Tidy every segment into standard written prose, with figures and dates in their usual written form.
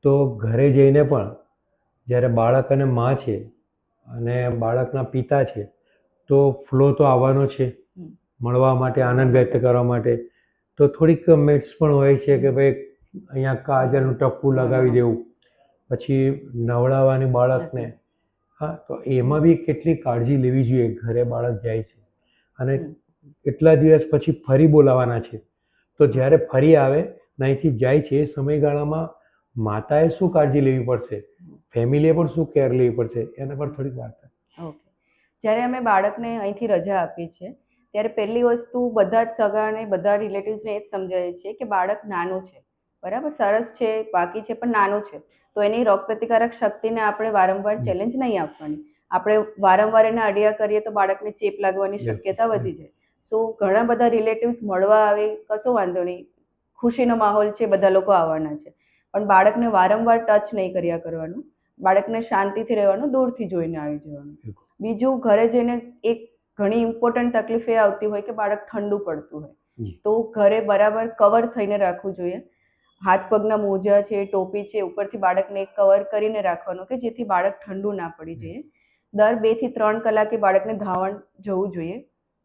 તો ઘરે જઈને પણ જ્યારે બાળક અને મા છે અને બાળકના પિતા છે તો ફ્લો તો આવવાનો છે મળવા માટે, આનંદ વ્યક્ત કરવા માટે. તો થોડીક મેટ્સ પણ હોય છે કે ભાઈ અહીંયા કાજલનું ટપકું લગાવી દેવું, પછી નવડાવવાની બાળકને. હા, તો એમાં બી કેટલી કાળજી લેવી જોઈએ. ઘરે બાળક જાય છે અને કેટલા દિવસ પછી ફરી બોલાવાના છે, તો જ્યારે ફરી આવે અહીંથી જાય છે એ સમયગાળામાં માતાએ શું કાળજી લેવી પડશે, ફેમિલીએ પણ શું કેર લેવી પડશે, એના પર થોડીક વાત. ઓકે, જ્યારે અમે બાળકને અહીંથી રજા આપીએ છીએ ત્યારે પહેલી વસ્તુ બધા જ સગાને, બધા રિલેટિવ્સને એ જ સમજાવીએ છીએ કે બાળક નાનું છે, બરાબર, સરસ છે, બાકી છે પણ નાનું છે, તો એની રોગપ્રતિકારક શક્તિને આપણે વારંવાર ચેલેન્જ નહીં આપવાની. આપણે વારંવાર એને અડિયા કરીએ તો બાળકને ચેપ લાગવાની શક્યતા વધી જાય. સો ઘણા બધા રિલેટિવ્સ મળવા આવે, કશો વાંધો નહીં, ખુશીનો માહોલ છે, બધા લોકો આવવાના છે, પણ બાળકને વારંવાર ટચ નહીં કર્યા કરવાનું. બાળકને શાંતિથી રહેવાનું, દૂરથી જોઈને આવી જવાનું. બીજું, ઘરે જઈને એક ઘણી ઇમ્પોર્ટન્ટ તકલીફ એ આવતી હોય કે બાળક ઠંડુ પડતું હોય, તો ઘરે બરાબર કવર થઈને રાખવું જોઈએ. હાથ પગના મોજા છે, ટોપી છે, ઉપરથી બાળકને એક કવર કરીને રાખવાનું કે જેથી બાળક ઠંડુ ના પડી જાય. દર 2 થી 3 કલાકે બાળકને ધાવણ જવું જોઈએ.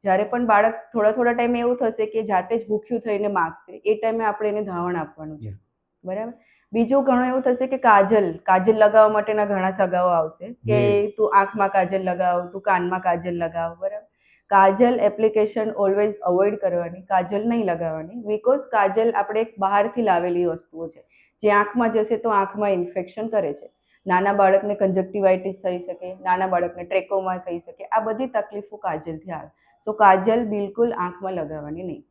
જ્યારે પણ બાળક થોડા ટાઈમે એવું થશે કે જાતે જ ભૂખ્યું થઈને માગશે, એ ટાઈમે આપણે એને ધાવણ આપવાનું છે, બરાબર. બીજું ઘણું એવું થશે કે કાજલ લગાવવા માટેના ઘણા સગાઓ આવશે કે તું આંખમાં કાજલ લગાવ, તું કાનમાં કાજલ લગાવ, બરાબર. કાજલ એપ્લિકેશન ઓલવેઝ અવોઇડ કરવાની, કાજલ નહીં લગાવવાની, બીકોઝ કાજલ આપણે બહારથી લાવેલી વસ્તુઓ છે, જે આંખમાં જશે તો આંખમાં ઇન્ફેક્શન કરે છે. નાના બાળકને કંજક્ટિવાઇટિસ થઈ શકે, નાના બાળકને ટ્રેકોમા થઈ શકે, આ બધી તકલીફો કાજલથી આવે. સો કાજલ બિલકુલ આંખમાં લગાવવાની નહીં.